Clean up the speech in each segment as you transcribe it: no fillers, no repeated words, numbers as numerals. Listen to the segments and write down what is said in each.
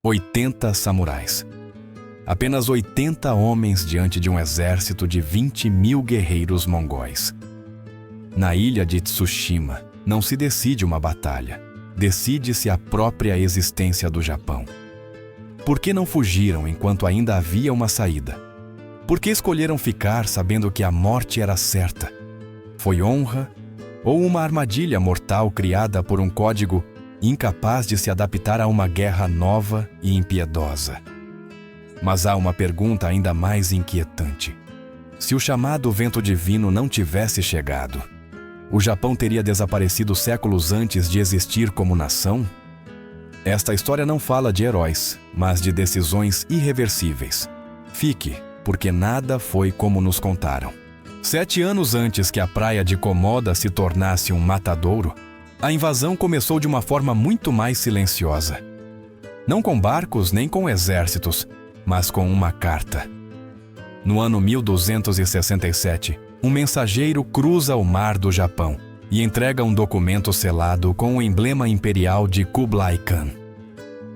80 samurais. Apenas 80 homens diante de um exército de 20.000 guerreiros mongóis. Na ilha de Tsushima, não se decide uma batalha, decide-se a própria existência do Japão. Por que não fugiram enquanto ainda havia uma saída? Por que escolheram ficar sabendo que a morte era certa? Foi honra ou uma armadilha mortal criada por um código incapaz de se adaptar a uma guerra nova e impiedosa? Mas há uma pergunta ainda mais inquietante. Se o chamado vento divino não tivesse chegado, o Japão teria desaparecido séculos antes de existir como nação? Esta história não fala de heróis, mas de decisões irreversíveis. Fique, porque nada foi como nos contaram. 7 anos antes que a praia de Komoda se tornasse um matadouro, a invasão começou de uma forma muito mais silenciosa. Não com barcos nem com exércitos, mas com uma carta. No ano 1267, um mensageiro cruza o mar do Japão e entrega um documento selado com o emblema imperial de Kublai Khan.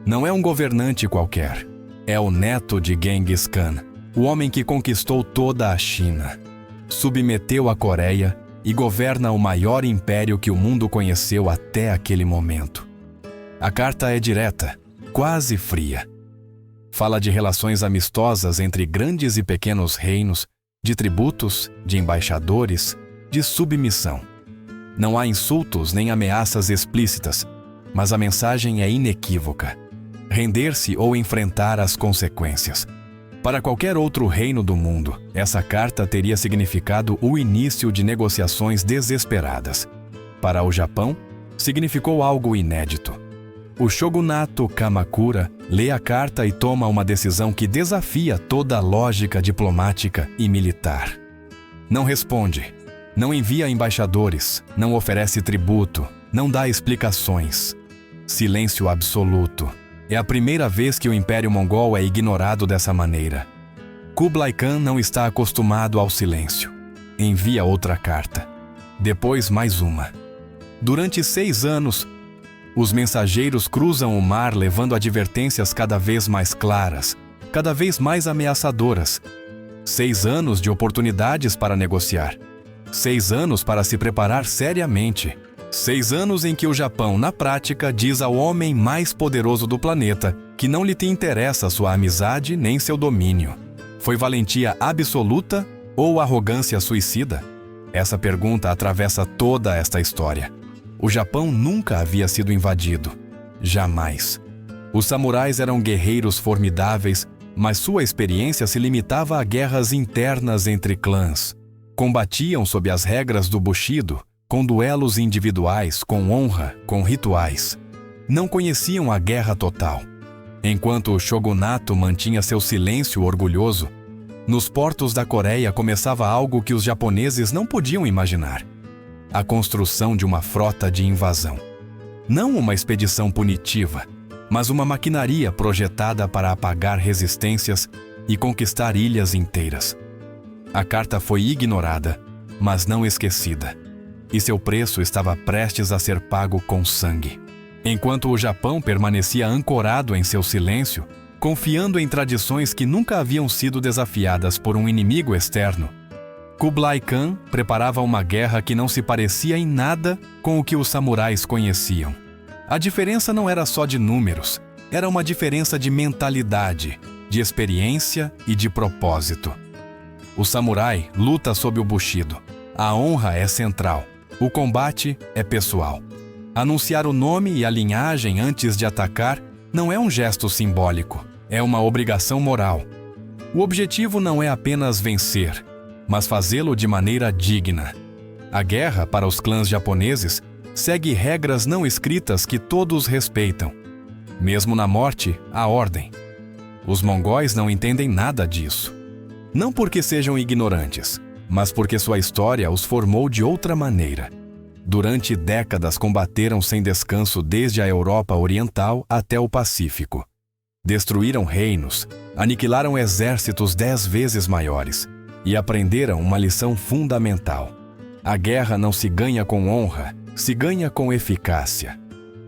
Não é um governante qualquer, é o neto de Genghis Khan, o homem que conquistou toda a China, submeteu a Coreia e governa o maior império que o mundo conheceu até aquele momento. A carta é direta, quase fria. Fala de relações amistosas entre grandes e pequenos reinos, de tributos, de embaixadores, de submissão. Não há insultos nem ameaças explícitas, mas a mensagem é inequívoca: render-se ou enfrentar as consequências. Para qualquer outro reino do mundo, essa carta teria significado o início de negociações desesperadas. Para o Japão, significou algo inédito. O shogunato Kamakura lê a carta e toma uma decisão que desafia toda a lógica diplomática e militar. Não responde, não envia embaixadores, não oferece tributo, não dá explicações. Silêncio absoluto. É a primeira vez que o Império Mongol é ignorado dessa maneira. Kublai Khan não está acostumado ao silêncio. Envia outra carta. Depois mais uma. Durante 6 anos, os mensageiros cruzam o mar levando advertências cada vez mais claras, cada vez mais ameaçadoras. 6 anos de oportunidades para negociar. 6 anos para se preparar seriamente. 6 anos em que o Japão, na prática, diz ao homem mais poderoso do planeta que não lhe interessa sua amizade nem seu domínio. Foi valentia absoluta ou arrogância suicida? Essa pergunta atravessa toda esta história. O Japão nunca havia sido invadido. Jamais. Os samurais eram guerreiros formidáveis, mas sua experiência se limitava a guerras internas entre clãs. Combatiam sob as regras do Bushido, com duelos individuais, com honra, com rituais. Não conheciam a guerra total. Enquanto o shogunato mantinha seu silêncio orgulhoso, nos portos da Coreia começava algo que os japoneses não podiam imaginar: a construção de uma frota de invasão. Não uma expedição punitiva, mas uma maquinaria projetada para apagar resistências e conquistar ilhas inteiras. A carta foi ignorada, mas não esquecida. E seu preço estava prestes a ser pago com sangue. Enquanto o Japão permanecia ancorado em seu silêncio, confiando em tradições que nunca haviam sido desafiadas por um inimigo externo, Kublai Khan preparava uma guerra que não se parecia em nada com o que os samurais conheciam. A diferença não era só de números, era uma diferença de mentalidade, de experiência e de propósito. O samurai luta sob o Bushido. A honra é central. O combate é pessoal. Anunciar o nome e a linhagem antes de atacar não é um gesto simbólico, é uma obrigação moral. O objetivo não é apenas vencer, mas fazê-lo de maneira digna. A guerra, para os clãs japoneses, segue regras não escritas que todos respeitam. Mesmo na morte, há ordem. Os mongóis não entendem nada disso. Não porque sejam ignorantes, mas porque sua história os formou de outra maneira. Durante décadas combateram sem descanso desde a Europa Oriental até o Pacífico. Destruíram reinos, aniquilaram exércitos 10 vezes maiores e aprenderam uma lição fundamental. A guerra não se ganha com honra, se ganha com eficácia.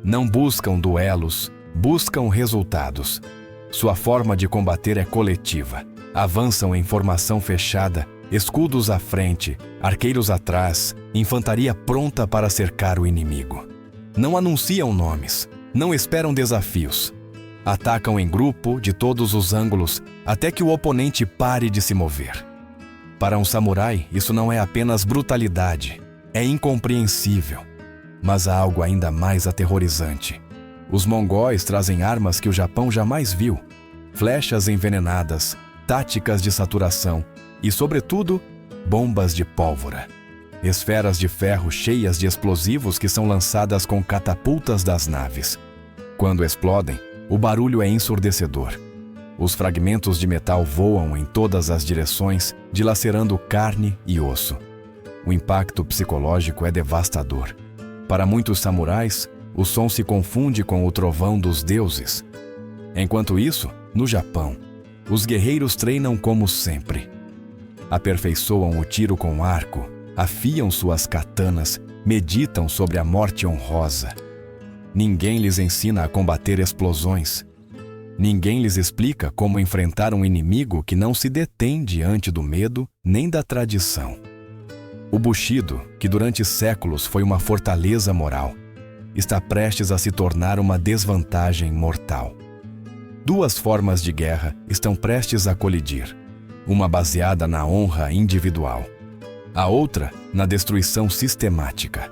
Não buscam duelos, buscam resultados. Sua forma de combater é coletiva. Avançam em formação fechada, escudos à frente, arqueiros atrás, infantaria pronta para cercar o inimigo. Não anunciam nomes, não esperam desafios. Atacam em grupo, de todos os ângulos, até que o oponente pare de se mover. Para um samurai, isso não é apenas brutalidade, é incompreensível. Mas há algo ainda mais aterrorizante. Os mongóis trazem armas que o Japão jamais viu. Flechas envenenadas, táticas de saturação e, sobretudo, bombas de pólvora. Esferas de ferro cheias de explosivos que são lançadas com catapultas das naves. Quando explodem, o barulho é ensurdecedor. Os fragmentos de metal voam em todas as direções, dilacerando carne e osso. O impacto psicológico é devastador. Para muitos samurais, o som se confunde com o trovão dos deuses. Enquanto isso, no Japão, os guerreiros treinam como sempre. Aperfeiçoam o tiro com arco, afiam suas katanas, meditam sobre a morte honrosa. Ninguém lhes ensina a combater explosões. Ninguém lhes explica como enfrentar um inimigo que não se detém diante do medo nem da tradição. O Bushido, que durante séculos foi uma fortaleza moral, está prestes a se tornar uma desvantagem mortal. Duas formas de guerra estão prestes a colidir. Uma baseada na honra individual, a outra na destruição sistemática.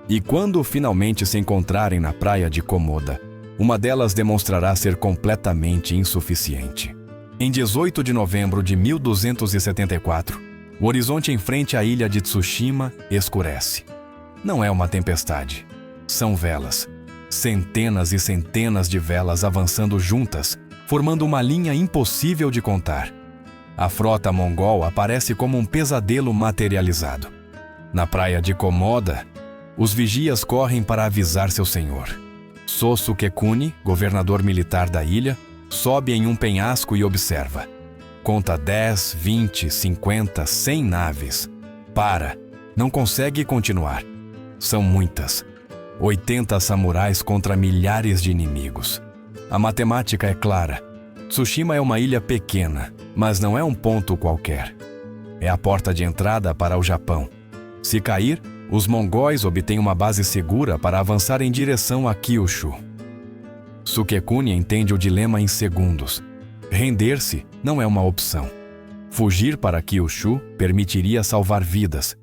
E quando finalmente se encontrarem na praia de Komoda, uma delas demonstrará ser completamente insuficiente. Em 18 de novembro de 1274, o horizonte em frente à ilha de Tsushima escurece. Não é uma tempestade. São velas. Centenas e centenas de velas avançando juntas, formando uma linha impossível de contar. A frota mongol aparece como um pesadelo materializado. Na praia de Komoda, os vigias correm para avisar seu senhor. Sosukekuni, governador militar da ilha, sobe em um penhasco e observa. Conta 10, 20, 50, 100 naves. Para. Não consegue continuar. São muitas. 80 samurais contra milhares de inimigos. A matemática é clara. Tsushima é uma ilha pequena, mas não é um ponto qualquer. É a porta de entrada para o Japão. Se cair, os mongóis obtêm uma base segura para avançar em direção a Kyushu. Sukekuni entende o dilema em segundos. Render-se não é uma opção. Fugir para Kyushu permitiria salvar vidas,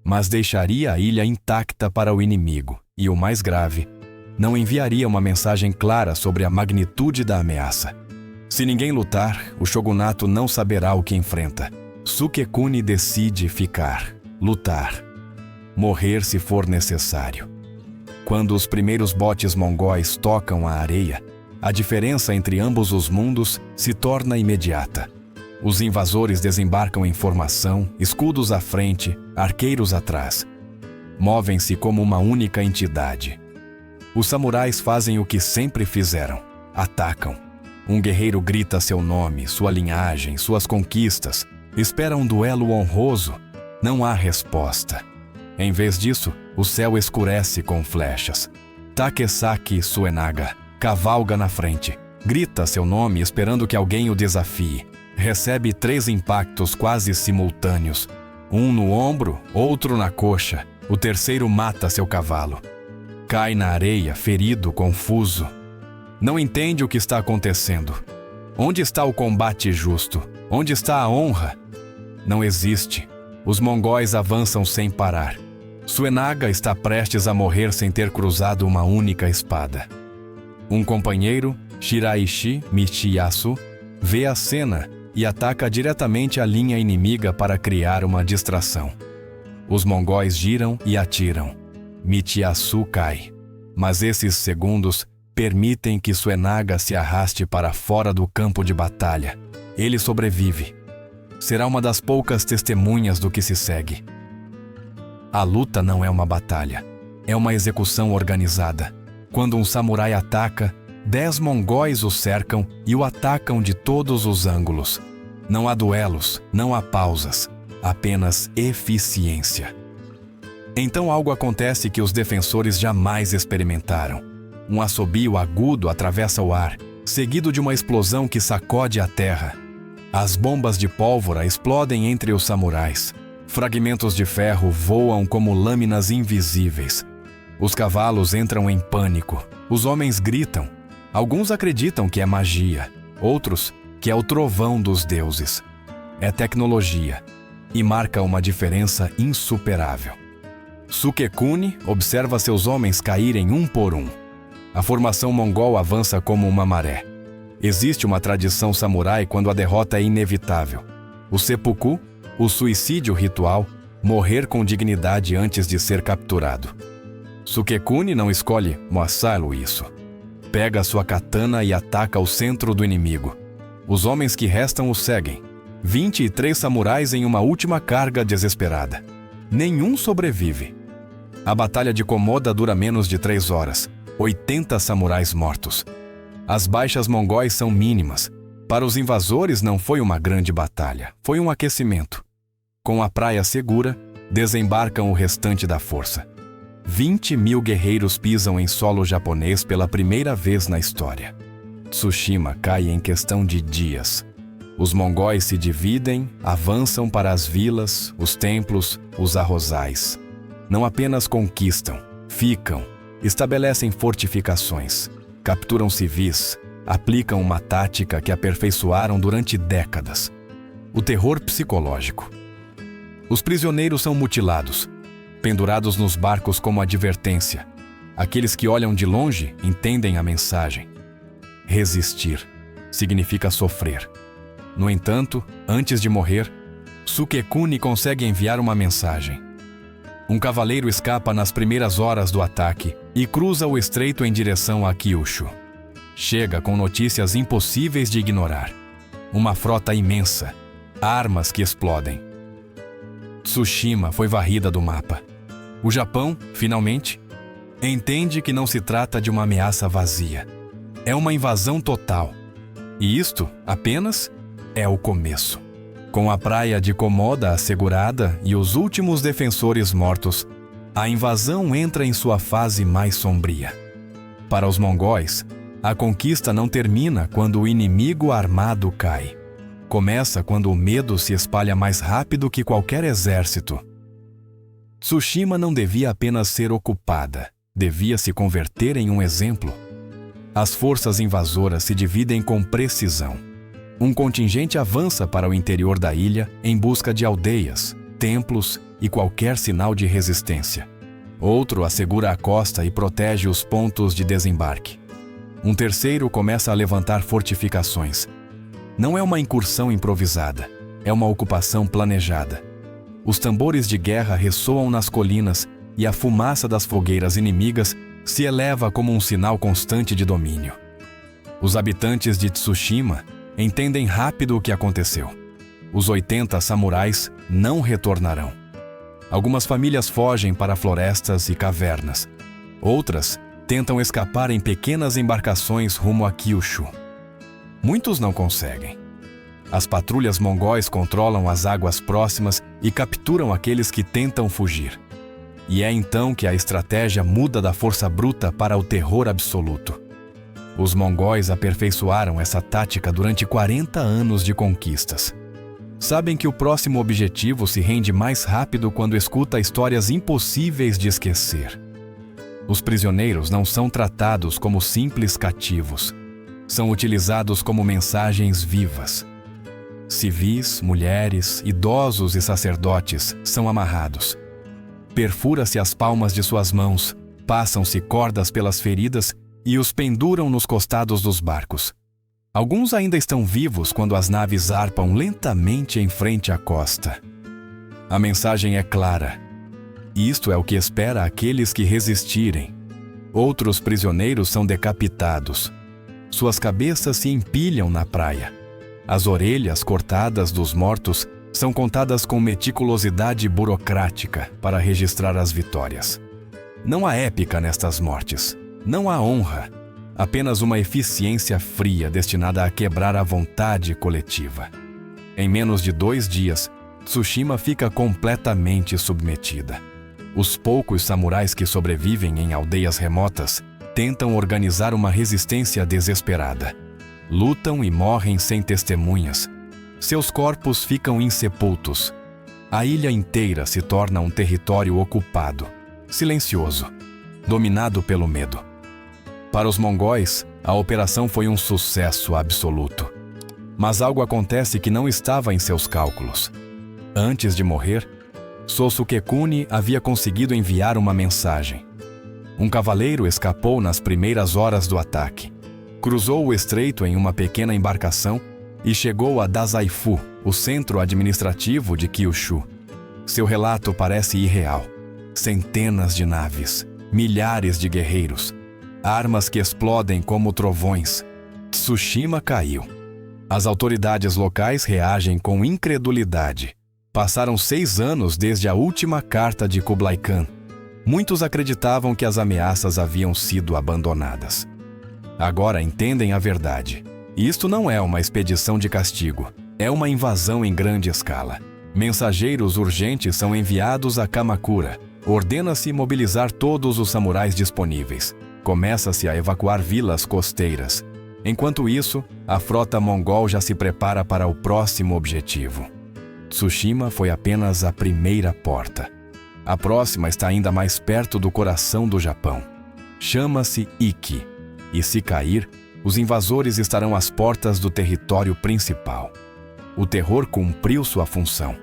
mas deixaria a ilha intacta para o inimigo e, o mais grave, não enviaria uma mensagem clara sobre a magnitude da ameaça. Se ninguém lutar, o shogunato não saberá o que enfrenta. Sukekuni decide ficar, lutar, morrer se for necessário. Quando os primeiros botes mongóis tocam a areia, a diferença entre ambos os mundos se torna imediata. Os invasores desembarcam em formação, escudos à frente, arqueiros atrás. Movem-se como uma única entidade. Os samurais fazem o que sempre fizeram: atacam. Um guerreiro grita seu nome, sua linhagem, suas conquistas. Espera um duelo honroso. Não há resposta. Em vez disso, o céu escurece com flechas. Takesaki Suenaga cavalga na frente. Grita seu nome esperando que alguém o desafie. Recebe 3 impactos quase simultâneos. Um no ombro, outro na coxa. O terceiro mata seu cavalo. Cai na areia, ferido, confuso. Não entende o que está acontecendo. Onde está o combate justo? Onde está a honra? Não existe. Os mongóis avançam sem parar. Suenaga está prestes a morrer sem ter cruzado uma única espada. Um companheiro, Shiraishi Michiyasu, vê a cena e ataca diretamente a linha inimiga para criar uma distração. Os mongóis giram e atiram. Michiyasu cai. Mas esses segundos permitem que Suenaga se arraste para fora do campo de batalha. Ele sobrevive. Será uma das poucas testemunhas do que se segue. A luta não é uma batalha. É uma execução organizada. Quando um samurai ataca, 10 mongóis o cercam e o atacam de todos os ângulos. Não há duelos, não há pausas. Apenas eficiência. Então algo acontece que os defensores jamais experimentaram. Um assobio agudo atravessa o ar, seguido de uma explosão que sacode a terra. As bombas de pólvora explodem entre os samurais. Fragmentos de ferro voam como lâminas invisíveis. Os cavalos entram em pânico. Os homens gritam. Alguns acreditam que é magia, outros que é o trovão dos deuses. É tecnologia e marca uma diferença insuperável. Sukekuni observa seus homens caírem um por um. A formação mongol avança como uma maré. Existe uma tradição samurai quando a derrota é inevitável. O seppuku, o suicídio ritual, morrer com dignidade antes de ser capturado. Sukekuni não escolhe moçá-lo isso. Pega sua katana e ataca o centro do inimigo. Os homens que restam o seguem. 23 samurais em uma última carga desesperada. Nenhum sobrevive. A batalha de Komoda dura menos de 3 horas. 80 samurais mortos. As baixas mongóis são mínimas. Para os invasores não foi uma grande batalha, foi um aquecimento. Com a praia segura, desembarcam o restante da força. 20.000 guerreiros pisam em solo japonês pela primeira vez na história. Tsushima cai em questão de dias. Os mongóis se dividem, avançam para as vilas, os templos, os arrozais. Não apenas conquistam, ficam, estabelecem fortificações, capturam civis, aplicam uma tática que aperfeiçoaram durante décadas. O terror psicológico. Os prisioneiros são mutilados, pendurados nos barcos como advertência. Aqueles que olham de longe entendem a mensagem. Resistir significa sofrer. No entanto, antes de morrer, Sukekuni consegue enviar uma mensagem. Um cavaleiro escapa nas primeiras horas do ataque e cruza o estreito em direção a Kyushu. Chega com notícias impossíveis de ignorar. Uma frota imensa, armas que explodem. Tsushima foi varrida do mapa. O Japão, finalmente, entende que não se trata de uma ameaça vazia. É uma invasão total. E isto, apenas, é o começo. Com a praia de Komoda assegurada e os últimos defensores mortos, a invasão entra em sua fase mais sombria. Para os mongóis, a conquista não termina quando o inimigo armado cai. Começa quando o medo se espalha mais rápido que qualquer exército. Tsushima não devia apenas ser ocupada, devia se converter em um exemplo. As forças invasoras se dividem com precisão. Um contingente avança para o interior da ilha em busca de aldeias, templos e qualquer sinal de resistência. Outro assegura a costa e protege os pontos de desembarque. Um terceiro começa a levantar fortificações. Não é uma incursão improvisada, é uma ocupação planejada. Os tambores de guerra ressoam nas colinas e a fumaça das fogueiras inimigas se eleva como um sinal constante de domínio. Os habitantes de Tsushima entendem rápido o que aconteceu. Os 80 samurais não retornarão. Algumas famílias fogem para florestas e cavernas. Outras tentam escapar em pequenas embarcações rumo a Kyushu. Muitos não conseguem. As patrulhas mongóis controlam as águas próximas e capturam aqueles que tentam fugir. E é então que a estratégia muda da força bruta para o terror absoluto. Os mongóis aperfeiçoaram essa tática durante 40 anos de conquistas. Sabem que o próximo objetivo se rende mais rápido quando escuta histórias impossíveis de esquecer. Os prisioneiros não são tratados como simples cativos. São utilizados como mensagens vivas. Civis, mulheres, idosos e sacerdotes são amarrados. Perfura-se as palmas de suas mãos, passam-se cordas pelas feridas e os penduram nos costados dos barcos. Alguns ainda estão vivos quando as naves zarpam lentamente em frente à costa. A mensagem é clara. Isto é o que espera aqueles que resistirem. Outros prisioneiros são decapitados. Suas cabeças se empilham na praia. As orelhas cortadas dos mortos são contadas com meticulosidade burocrática para registrar as vitórias. Não há épica nestas mortes. Não há honra. Apenas uma eficiência fria destinada a quebrar a vontade coletiva. Em menos de 2 dias, Tsushima fica completamente submetida. Os poucos samurais que sobrevivem em aldeias remotas Tentam organizar uma resistência desesperada. Lutam e morrem sem testemunhas. Seus corpos ficam insepultos. A ilha inteira se torna um território ocupado, silencioso, dominado pelo medo. Para os mongóis, a operação foi um sucesso absoluto. Mas algo acontece que não estava em seus cálculos. Antes de morrer, Sosukekuni havia conseguido enviar uma mensagem. Um cavaleiro escapou nas primeiras horas do ataque. Cruzou o estreito em uma pequena embarcação e chegou a Dazaifu, o centro administrativo de Kyushu. Seu relato parece irreal. Centenas de naves, milhares de guerreiros, armas que explodem como trovões. Tsushima caiu. As autoridades locais reagem com incredulidade. Passaram 6 anos desde a última carta de Kublai Khan. Muitos acreditavam que as ameaças haviam sido abandonadas. Agora entendem a verdade. Isto não é uma expedição de castigo, é uma invasão em grande escala. Mensageiros urgentes são enviados a Kamakura. Ordena-se mobilizar todos os samurais disponíveis. Começa-se a evacuar vilas costeiras. Enquanto isso, a frota mongol já se prepara para o próximo objetivo. Tsushima foi apenas a primeira porta. A próxima está ainda mais perto do coração do Japão. Chama-se Iki. E se cair, os invasores estarão às portas do território principal. O terror cumpriu sua função.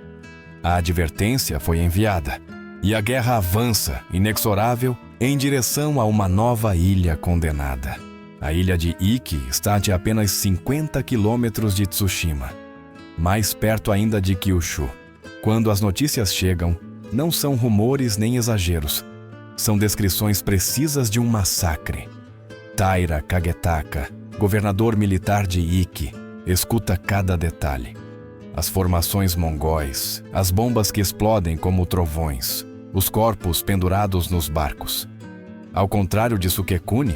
A advertência foi enviada. E a guerra avança, inexorável, em direção a uma nova ilha condenada. A ilha de Iki está a apenas 50 quilômetros de Tsushima. Mais perto ainda de Kyushu. Quando as notícias chegam, não são rumores nem exageros. São descrições precisas de um massacre. Taira Kagetaka, governador militar de Iki, escuta cada detalhe. As formações mongóis, as bombas que explodem como trovões, os corpos pendurados nos barcos. Ao contrário de Sukekuni,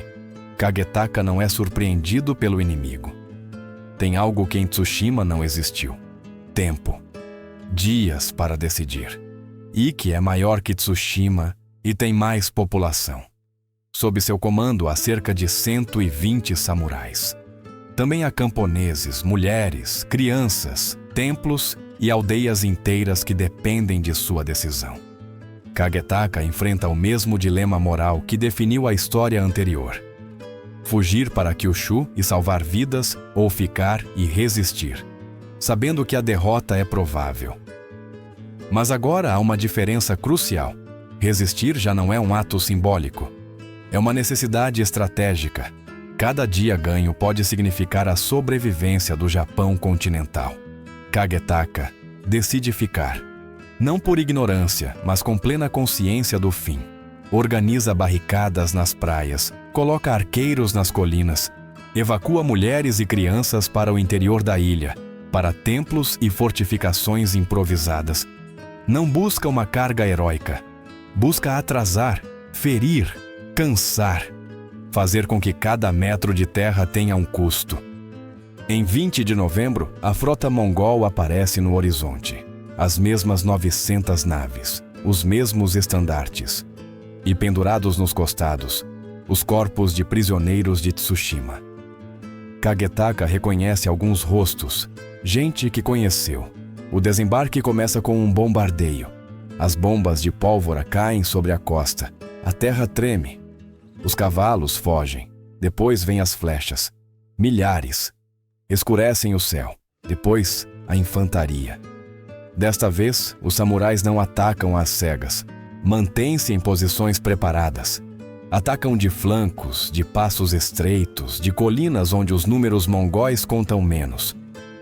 Kagetaka não é surpreendido pelo inimigo. Tem algo que em Tsushima não existiu: tempo. Dias para decidir. Iki é maior que Tsushima e tem mais população. Sob seu comando há cerca de 120 samurais. Também há camponeses, mulheres, crianças, templos e aldeias inteiras que dependem de sua decisão. Kagetaka enfrenta o mesmo dilema moral que definiu a história anterior: fugir para Kyushu e salvar vidas ou ficar e resistir, sabendo que a derrota é provável. Mas agora há uma diferença crucial. Resistir já não é um ato simbólico. É uma necessidade estratégica. Cada dia ganho pode significar a sobrevivência do Japão continental. Kagetaka decide ficar. Não por ignorância, mas com plena consciência do fim. Organiza barricadas nas praias, coloca arqueiros nas colinas, evacua mulheres e crianças para o interior da ilha, para templos e fortificações improvisadas. Não busca uma carga heróica. Busca atrasar, ferir, cansar, fazer com que cada metro de terra tenha um custo. Em 20 de novembro, a frota mongol aparece no horizonte. As mesmas 900 naves, os mesmos estandartes. E pendurados nos costados, os corpos de prisioneiros de Tsushima. Kagetaka reconhece alguns rostos, gente que conheceu. O desembarque começa com um bombardeio. As bombas de pólvora caem sobre a costa. A terra treme. Os cavalos fogem. Depois vêm as flechas. Milhares. Escurecem o céu. Depois, a infantaria. Desta vez, os samurais não atacam às cegas. Mantêm-se em posições preparadas. Atacam de flancos, de passos estreitos, de colinas onde os números mongóis contam menos.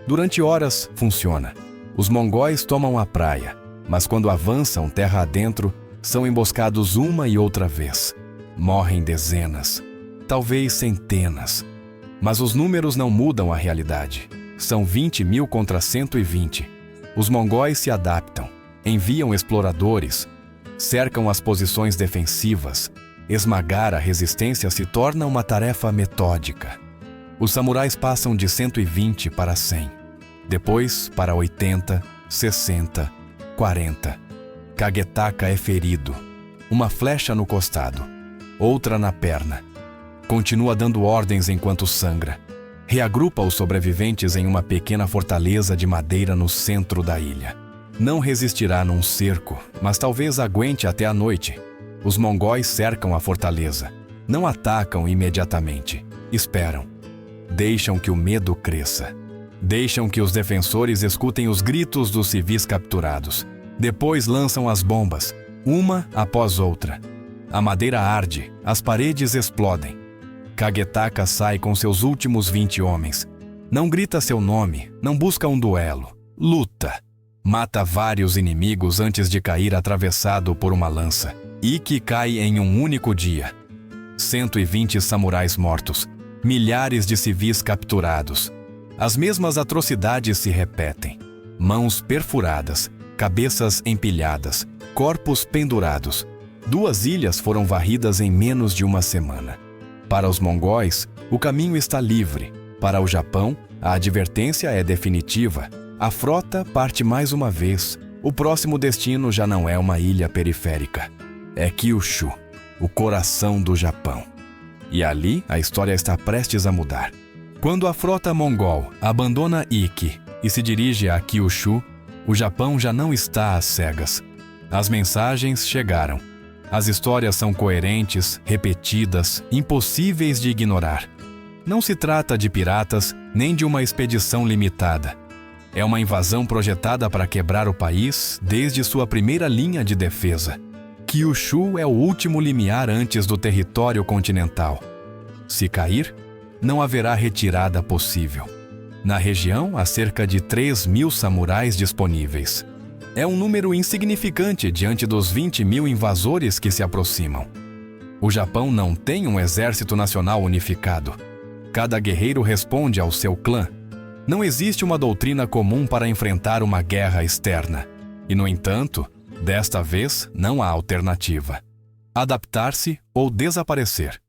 Durante horas, funciona. Os mongóis tomam a praia, mas quando avançam terra adentro, são emboscados uma e outra vez. Morrem dezenas, talvez centenas. Mas os números não mudam a realidade. São 20.000 contra 120. Os mongóis se adaptam, enviam exploradores, cercam as posições defensivas. Esmagar a resistência se torna uma tarefa metódica. Os samurais passam de 120 para 100, depois para 80, 60, 40. Kagetaka é ferido. Uma flecha no costado, outra na perna. Continua dando ordens enquanto sangra. Reagrupa os sobreviventes em uma pequena fortaleza de madeira no centro da ilha. Não resistirá num cerco, mas talvez aguente até a noite. Os mongóis cercam a fortaleza. Não atacam imediatamente. Esperam. Deixam que o medo cresça. Deixam que os defensores escutem os gritos dos civis capturados. Depois lançam as bombas, uma após outra. A madeira arde, as paredes explodem. Kagetaka sai com seus últimos 20 homens. Não grita seu nome, não busca um duelo. Luta. Mata vários inimigos antes de cair atravessado por uma lança. Ikki cai em um único dia. 120 samurais mortos. Milhares de civis capturados. As mesmas atrocidades se repetem. Mãos perfuradas, cabeças empilhadas, corpos pendurados. 2 ilhas foram varridas em menos de uma semana. Para os mongóis, o caminho está livre. Para o Japão, a advertência é definitiva. A frota parte mais uma vez. O próximo destino já não é uma ilha periférica. É Kyushu, o coração do Japão. E ali, a história está prestes a mudar. Quando a frota mongol abandona Ikki e se dirige a Kyushu, o Japão já não está às cegas. As mensagens chegaram. As histórias são coerentes, repetidas, impossíveis de ignorar. Não se trata de piratas nem de uma expedição limitada. É uma invasão projetada para quebrar o país desde sua primeira linha de defesa. Kyushu é o último limiar antes do território continental. Se cair, não haverá retirada possível. Na região, há cerca de 3.000 samurais disponíveis. É um número insignificante diante dos 20.000 invasores que se aproximam. O Japão não tem um exército nacional unificado. Cada guerreiro responde ao seu clã. Não existe uma doutrina comum para enfrentar uma guerra externa. E, no entanto, desta vez não há alternativa. Adaptar-se ou desaparecer.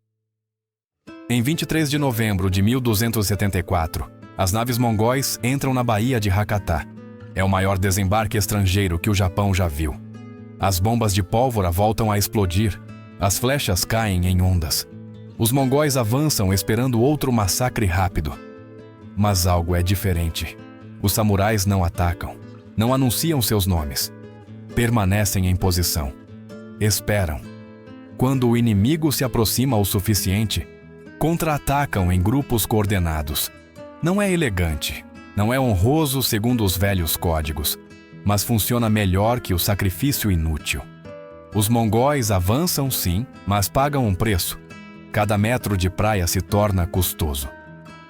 Em 23 de novembro de 1274, as naves mongóis entram na Baía de Hakata. É o maior desembarque estrangeiro que o Japão já viu. As bombas de pólvora voltam a explodir. As flechas caem em ondas. Os mongóis avançam esperando outro massacre rápido. Mas algo é diferente. Os samurais não atacam. Não anunciam seus nomes. Permanecem em posição. Esperam. Quando o inimigo se aproxima o suficiente, contra-atacam em grupos coordenados. Não é elegante. Não é honroso segundo os velhos códigos, mas funciona melhor que o sacrifício inútil. Os mongóis avançam sim, mas pagam um preço. Cada metro de praia se torna custoso.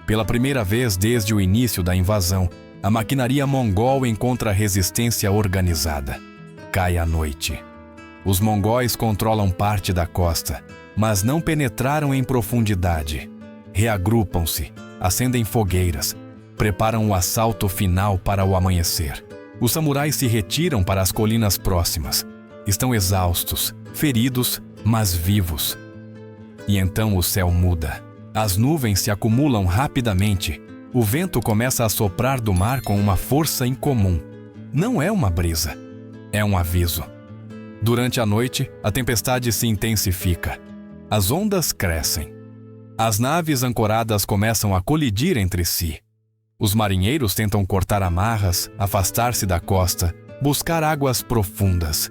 Pela primeira vez desde o início da invasão, a maquinaria mongol encontra resistência organizada. Cai a noite. Os mongóis controlam parte da costa, mas não penetraram em profundidade. Reagrupam-se, acendem fogueiras, preparam o assalto final para o amanhecer. Os samurais se retiram para as colinas próximas. Estão exaustos, feridos, mas vivos. E então o céu muda. As nuvens se acumulam rapidamente. O vento começa a soprar do mar com uma força incomum. Não é uma brisa, é um aviso. Durante a noite, a tempestade se intensifica. As ondas crescem. As naves ancoradas começam a colidir entre si. Os marinheiros tentam cortar amarras, afastar-se da costa, buscar águas profundas.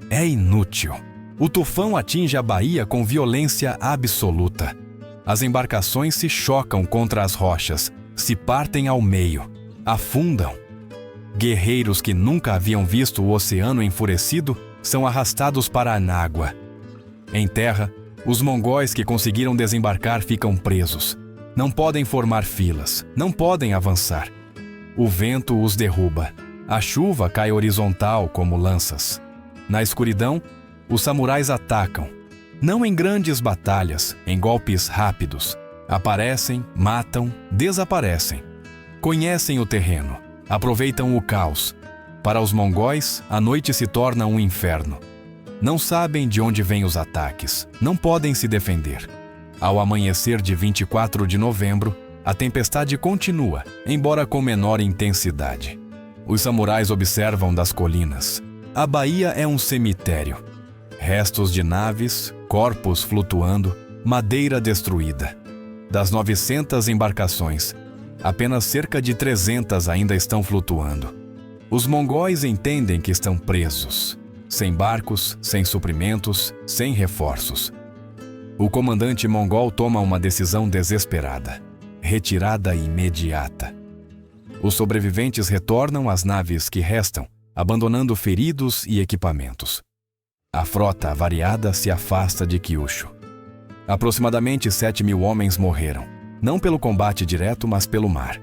É inútil. O tufão atinge a baía com violência absoluta. As embarcações se chocam contra as rochas, se partem ao meio, afundam. Guerreiros que nunca haviam visto o oceano enfurecido são arrastados para a água. Em terra, os mongóis que conseguiram desembarcar ficam presos. Não podem formar filas, não podem avançar. O vento os derruba. A chuva cai horizontal como lanças. Na escuridão, os samurais atacam. Não em grandes batalhas, em golpes rápidos. Aparecem, matam, desaparecem. Conhecem o terreno, aproveitam o caos. Para os mongóis, a noite se torna um inferno. Não sabem de onde vêm os ataques, não podem se defender. Ao amanhecer de 24 de novembro, a tempestade continua, embora com menor intensidade. Os samurais observam das colinas. A baía é um cemitério. Restos de naves, corpos flutuando, madeira destruída. Das 900 embarcações, apenas cerca de 300 ainda estão flutuando. Os mongóis entendem que estão presos, sem barcos, sem suprimentos, sem reforços. O comandante mongol toma uma decisão desesperada: retirada imediata. Os sobreviventes retornam às naves que restam, abandonando feridos e equipamentos. A frota avariada se afasta de Kyushu. Aproximadamente 7.000 homens morreram, não pelo combate direto, mas pelo mar.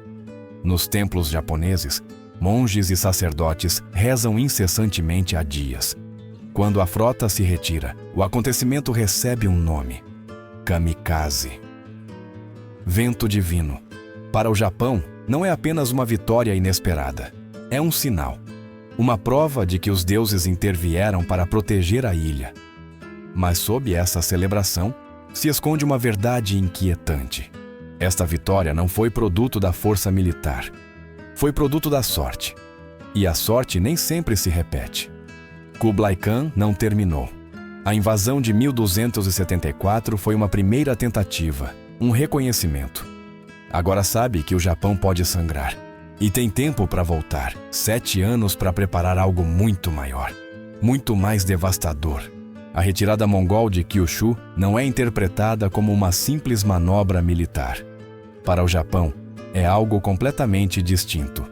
Nos templos japoneses, monges e sacerdotes rezam incessantemente há dias. Quando a frota se retira, o acontecimento recebe um nome: kamikaze. Vento divino. Para o Japão, não é apenas uma vitória inesperada. É um sinal. Uma prova de que os deuses intervieram para proteger a ilha. Mas sob essa celebração, se esconde uma verdade inquietante. Esta vitória não foi produto da força militar. Foi produto da sorte. E a sorte nem sempre se repete. Kublai Khan não terminou. A invasão de 1274 foi uma primeira tentativa, um reconhecimento. Agora sabe que o Japão pode sangrar. E tem tempo para voltar, 7 anos para preparar algo muito maior, muito mais devastador. A retirada mongol de Kyushu não é interpretada como uma simples manobra militar. Para o Japão, é algo completamente distinto.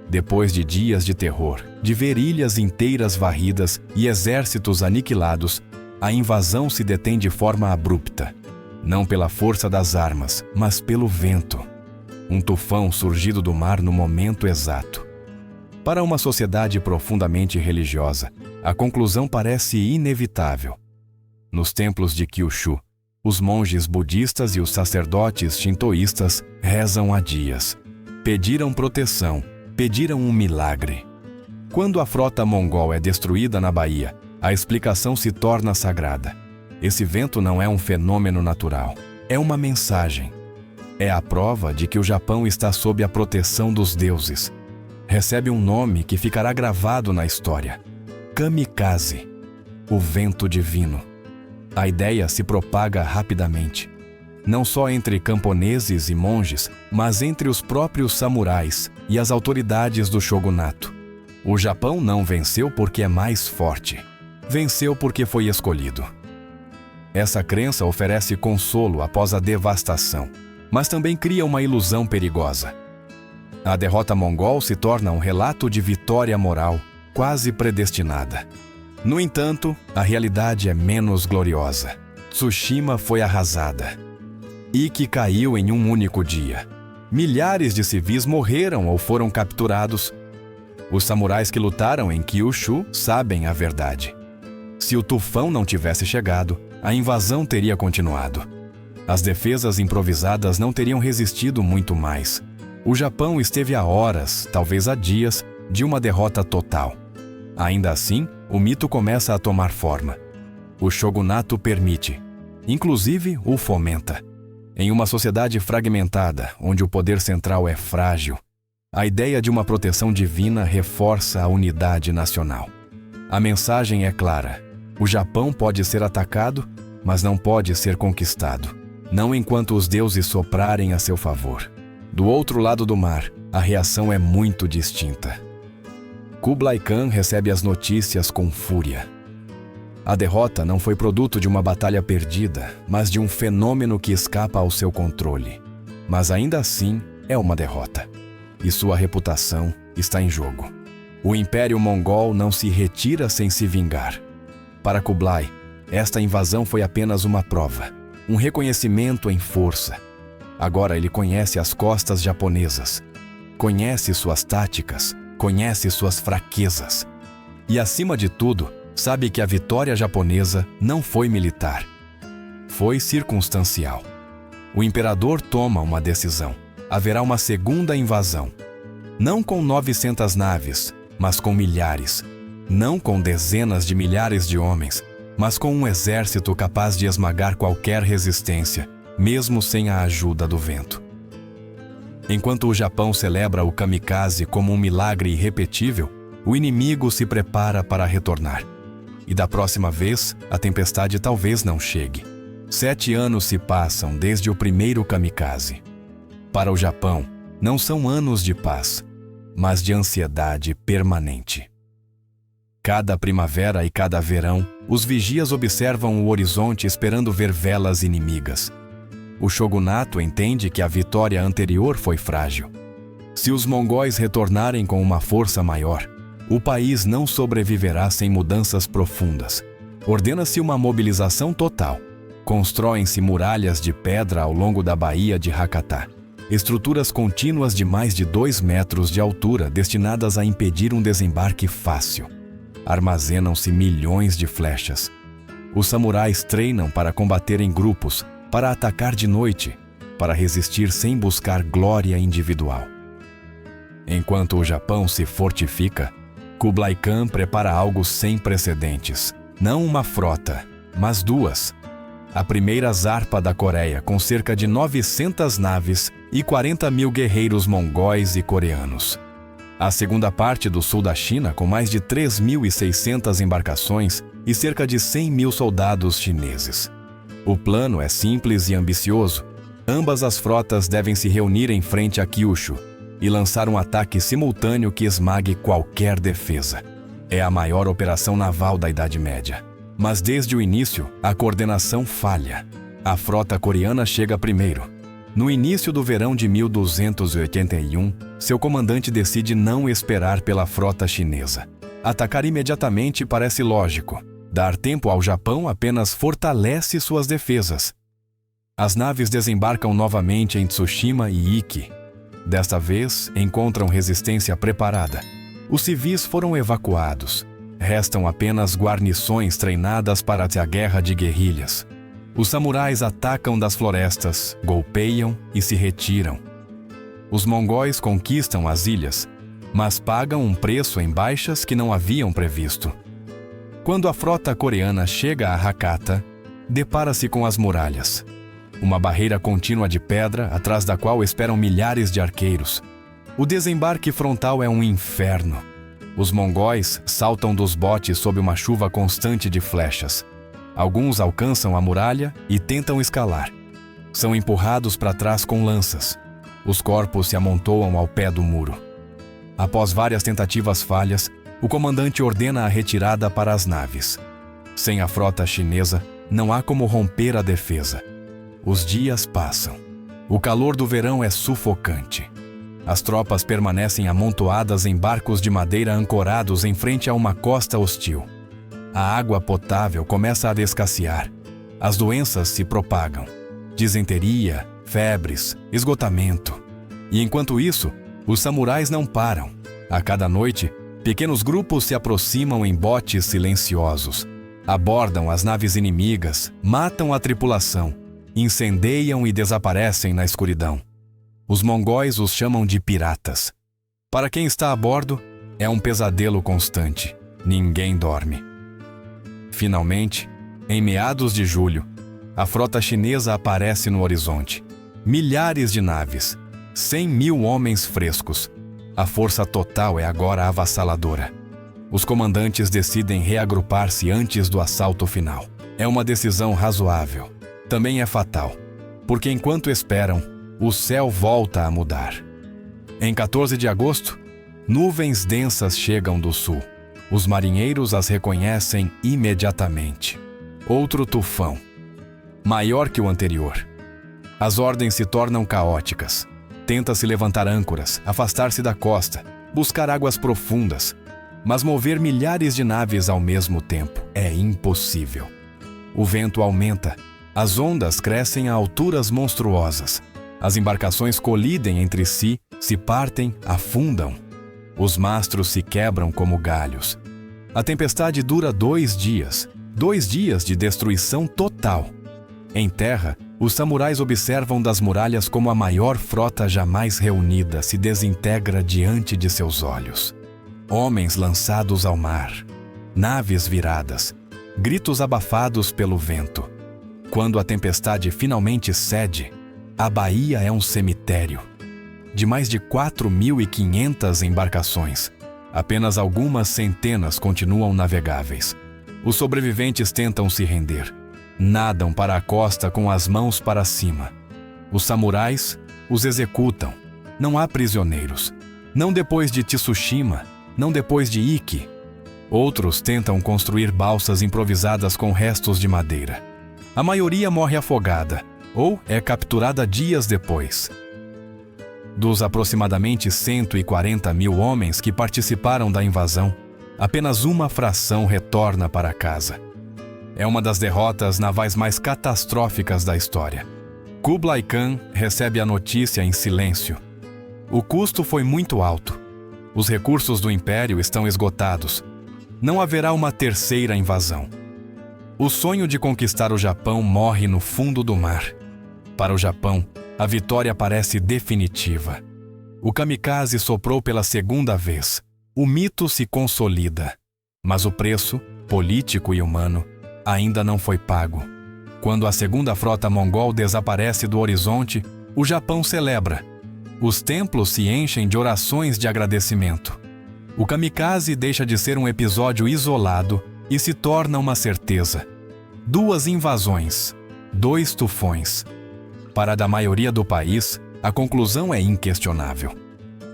Depois de dias de terror, de ver ilhas inteiras varridas e exércitos aniquilados, a invasão se detém de forma abrupta. Não pela força das armas, mas pelo vento. Um tufão surgido do mar no momento exato. Para uma sociedade profundamente religiosa, a conclusão parece inevitável. Nos templos de Kyushu, os monges budistas e os sacerdotes shintoístas rezam há dias. Pediram proteção, pediram um milagre. Quando a frota mongol é destruída na Bahia, a explicação se torna sagrada. Esse vento não é um fenômeno natural, é uma mensagem. É a prova de que o Japão está sob a proteção dos deuses. Recebe um nome que ficará gravado na história: kamikaze, o vento divino. A ideia se propaga rapidamente, não só entre camponeses e monges, mas entre os próprios samurais e as autoridades do shogunato. O Japão não venceu porque é mais forte, venceu porque foi escolhido. Essa crença oferece consolo após a devastação, mas também cria uma ilusão perigosa. A derrota mongol se torna um relato de vitória moral, quase predestinada. No entanto, a realidade é menos gloriosa. Tsushima foi arrasada. Iki caiu em um único dia. Milhares de civis morreram ou foram capturados. Os samurais que lutaram em Kyushu sabem a verdade. Se o tufão não tivesse chegado, a invasão teria continuado. As defesas improvisadas não teriam resistido muito mais. O Japão esteve a horas, talvez a dias, de uma derrota total. Ainda assim, o mito começa a tomar forma. O shogunato permite, inclusive o fomenta. Em uma sociedade fragmentada, onde o poder central é frágil, a ideia de uma proteção divina reforça a unidade nacional. A mensagem é clara: o Japão pode ser atacado, mas não pode ser conquistado, não enquanto os deuses soprarem a seu favor. Do outro lado do mar, a reação é muito distinta. Kublai Khan recebe as notícias com fúria. A derrota não foi produto de uma batalha perdida, mas de um fenômeno que escapa ao seu controle. Mas ainda assim, é uma derrota. E sua reputação está em jogo. O Império Mongol não se retira sem se vingar. Para Kublai, esta invasão foi apenas uma prova, um reconhecimento em força. Agora ele conhece as costas japonesas, conhece suas táticas, conhece suas fraquezas. E, acima de tudo, sabe que a vitória japonesa não foi militar. Foi circunstancial. O imperador toma uma decisão. Haverá uma segunda invasão. Não com 900 naves, mas com milhares. Não com dezenas de milhares de homens, mas com um exército capaz de esmagar qualquer resistência, mesmo sem a ajuda do vento. Enquanto o Japão celebra o kamikaze como um milagre irrepetível, o inimigo se prepara para retornar. E da próxima vez, a tempestade talvez não chegue. 7 anos se passam desde o primeiro kamikaze. Para o Japão, não são anos de paz, mas de ansiedade permanente. Cada primavera e cada verão, os vigias observam o horizonte esperando ver velas inimigas. O shogunato entende que a vitória anterior foi frágil. Se os mongóis retornarem com uma força maior, o país não sobreviverá sem mudanças profundas. Ordena-se uma mobilização total. Constroem-se muralhas de pedra ao longo da baía de Hakata. Estruturas contínuas de mais de 2 metros de altura destinadas a impedir um desembarque fácil. Armazenam-se milhões de flechas. Os samurais treinam para combater em grupos, para atacar de noite, para resistir sem buscar glória individual. Enquanto o Japão se fortifica, Kublai Khan prepara algo sem precedentes. Não uma frota, mas 2. A primeira zarpa da Coreia, com cerca de 900 naves e 40 mil guerreiros mongóis e coreanos. A segunda parte do sul da China, com mais de 3.600 embarcações e cerca de 100 mil soldados chineses. O plano é simples e ambicioso. Ambas as frotas devem se reunir em frente a Kyushu e lançar um ataque simultâneo que esmague qualquer defesa. É a maior operação naval da Idade Média. Mas desde o início, a coordenação falha. A frota coreana chega primeiro. No início do verão de 1281, seu comandante decide não esperar pela frota chinesa. Atacar imediatamente parece lógico. Dar tempo ao Japão apenas fortalece suas defesas. As naves desembarcam novamente em Tsushima e Iki. Desta vez, encontram resistência preparada. Os civis foram evacuados. Restam apenas guarnições treinadas para a guerra de guerrilhas. Os samurais atacam das florestas, golpeiam e se retiram. Os mongóis conquistam as ilhas, mas pagam um preço em baixas que não haviam previsto. Quando a frota coreana chega a Hakata, depara-se com as muralhas. Uma barreira contínua de pedra, atrás da qual esperam milhares de arqueiros. O desembarque frontal é um inferno. Os mongóis saltam dos botes sob uma chuva constante de flechas. Alguns alcançam a muralha e tentam escalar. São empurrados para trás com lanças. Os corpos se amontoam ao pé do muro. Após várias tentativas falhas, o comandante ordena a retirada para as naves. Sem a frota chinesa, não há como romper a defesa. Os dias passam. O calor do verão é sufocante. As tropas permanecem amontoadas em barcos de madeira ancorados em frente a uma costa hostil. A água potável começa a escassear. As doenças se propagam. Disenteria, febres, esgotamento. E enquanto isso, os samurais não param. A cada noite, pequenos grupos se aproximam em botes silenciosos. Abordam as naves inimigas, matam a tripulação, incendeiam e desaparecem na escuridão. Os mongóis os chamam de piratas. Para quem está a bordo, é um pesadelo constante. Ninguém dorme. Finalmente, em meados de julho, a frota chinesa aparece no horizonte. Milhares de naves, 100 mil homens frescos. A força total é agora avassaladora. Os comandantes decidem reagrupar-se antes do assalto final. É uma decisão razoável. Também é fatal, porque enquanto esperam, o céu volta a mudar. Em 14 de agosto, nuvens densas chegam do sul. Os marinheiros as reconhecem imediatamente. Outro tufão, maior que o anterior. As ordens se tornam caóticas. Tenta-se levantar âncoras, afastar-se da costa, buscar águas profundas. Mas mover milhares de naves ao mesmo tempo é impossível. O vento aumenta, as ondas crescem a alturas monstruosas. As embarcações colidem entre si, se partem, afundam. Os mastros se quebram como galhos. A tempestade dura 2 dias. 2 dias de destruição total. Em terra, os samurais observam das muralhas como a maior frota jamais reunida se desintegra diante de seus olhos. Homens lançados ao mar. Naves viradas. Gritos abafados pelo vento. Quando a tempestade finalmente cede, a baía é um cemitério. De mais de 4.500 embarcações, apenas algumas centenas continuam navegáveis. Os sobreviventes tentam se render. nadam para a costa com as mãos para cima. Os samurais os executam. Não há prisioneiros. Não depois de Tsushima, não depois de Iki. Outros tentam construir balsas improvisadas com restos de madeira. A maioria morre afogada ou é capturada dias depois. Dos aproximadamente 140 mil homens que participaram da invasão, apenas uma fração retorna para casa. É uma das derrotas navais mais catastróficas da história. Kublai Khan recebe a notícia em silêncio. O custo foi muito alto. Os recursos do império estão esgotados. Não haverá uma terceira invasão. O sonho de conquistar o Japão morre no fundo do mar. Para o Japão, a vitória parece definitiva. O kamikaze soprou pela segunda vez. O mito se consolida. Mas o preço, político e humano, ainda não foi pago. Quando a segunda frota mongol desaparece do horizonte, o Japão celebra. Os templos se enchem de orações de agradecimento. O kamikaze deixa de ser um episódio isolado e se torna uma certeza. 2 invasões, 2 tufões. Para a maioria do país, a conclusão é inquestionável.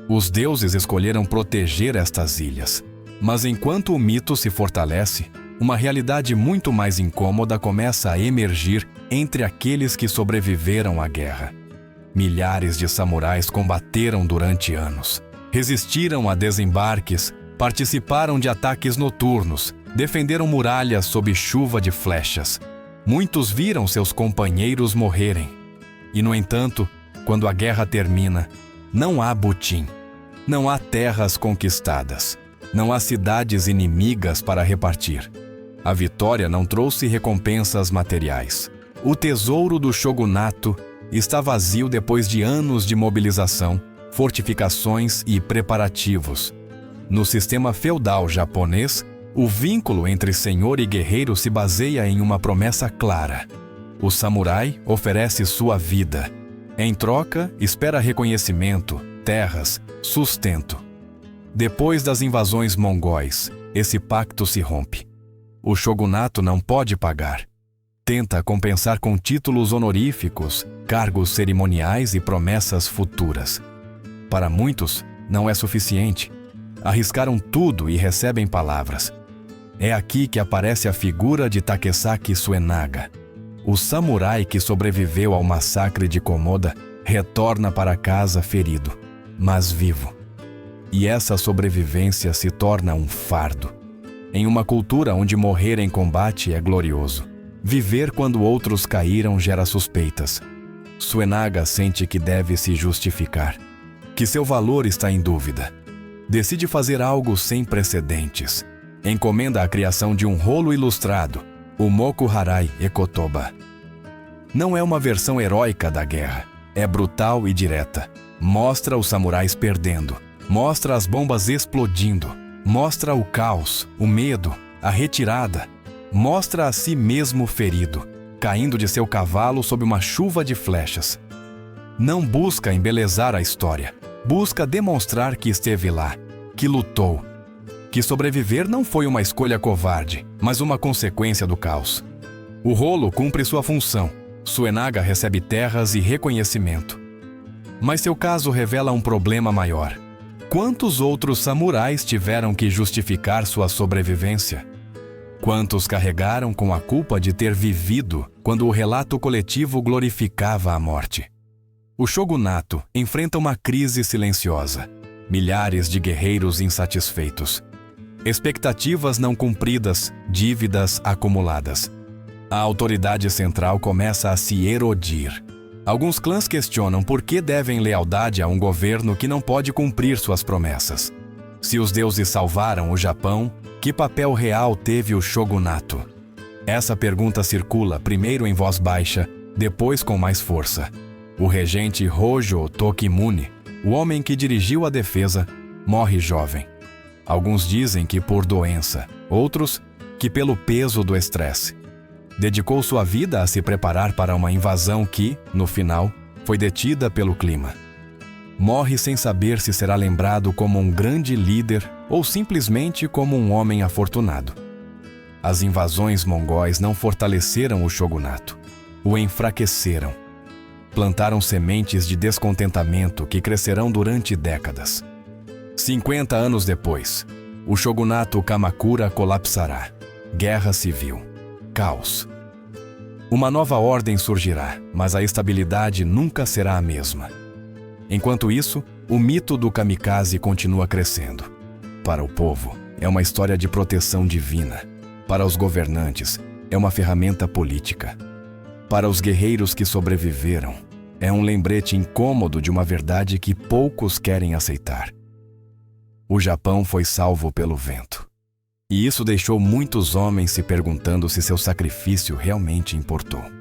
Os deuses escolheram proteger estas ilhas. Mas enquanto o mito se fortalece, uma realidade muito mais incômoda começa a emergir entre aqueles que sobreviveram à guerra. Milhares de samurais combateram durante anos. Resistiram a desembarques, participaram de ataques noturnos, defenderam muralhas sob chuva de flechas. Muitos viram seus companheiros morrerem. E, no entanto, quando a guerra termina, não há butim, não há terras conquistadas, não há cidades inimigas para repartir. A vitória não trouxe recompensas materiais. O tesouro do shogunato está vazio depois de anos de mobilização, fortificações e preparativos. No sistema feudal japonês, o vínculo entre senhor e guerreiro se baseia em uma promessa clara. O samurai oferece sua vida. Em troca, espera reconhecimento, terras, sustento. Depois das invasões mongóis, esse pacto se rompe. O shogunato não pode pagar. Tenta compensar com títulos honoríficos, cargos cerimoniais e promessas futuras. Para muitos, não é suficiente. Arriscaram tudo e recebem palavras. É aqui que aparece a figura de Takesaki Suenaga. O samurai que sobreviveu ao massacre de Komoda retorna para casa ferido, mas vivo. E essa sobrevivência se torna um fardo. Em uma cultura onde morrer em combate é glorioso, viver quando outros caíram gera suspeitas. Suenaga sente que deve se justificar, que seu valor está em dúvida. Decide fazer algo sem precedentes. Encomenda a criação de um rolo ilustrado, o Moku Harai Ekotoba. Não é uma versão heróica da guerra, é brutal e direta. Mostra os samurais perdendo, mostra as bombas explodindo, mostra o caos, o medo, a retirada. Mostra a si mesmo ferido, caindo de seu cavalo sob uma chuva de flechas. Não busca embelezar a história, busca demonstrar que esteve lá, que lutou, que sobreviver não foi uma escolha covarde, mas uma consequência do caos. O rolo cumpre sua função. Suenaga recebe terras e reconhecimento. Mas seu caso revela um problema maior. Quantos outros samurais tiveram que justificar sua sobrevivência? Quantos carregaram com a culpa de ter vivido quando o relato coletivo glorificava a morte? O shogunato enfrenta uma crise silenciosa. Milhares de guerreiros insatisfeitos. Expectativas não cumpridas, dívidas acumuladas. A autoridade central começa a se erodir. Alguns clãs questionam por que devem lealdade a um governo que não pode cumprir suas promessas. Se os deuses salvaram o Japão, que papel real teve o shogunato? Essa pergunta circula primeiro em voz baixa, depois com mais força. O regente Hojo Tokimune, o homem que dirigiu a defesa, morre jovem. Alguns dizem que por doença, outros que pelo peso do estresse. Dedicou sua vida a se preparar para uma invasão que, no final, foi detida pelo clima. Morre sem saber se será lembrado como um grande líder ou simplesmente como um homem afortunado. As invasões mongóis não fortaleceram o shogunato, o enfraqueceram. Plantaram sementes de descontentamento que crescerão durante décadas. 50 anos depois, o shogunato Kamakura colapsará. Guerra civil. Caos. Uma nova ordem surgirá, mas a estabilidade nunca será a mesma. Enquanto isso, o mito do kamikaze continua crescendo. Para o povo, é uma história de proteção divina. Para os governantes, é uma ferramenta política. Para os guerreiros que sobreviveram, é um lembrete incômodo de uma verdade que poucos querem aceitar. O Japão foi salvo pelo vento. E isso deixou muitos homens se perguntando se seu sacrifício realmente importou.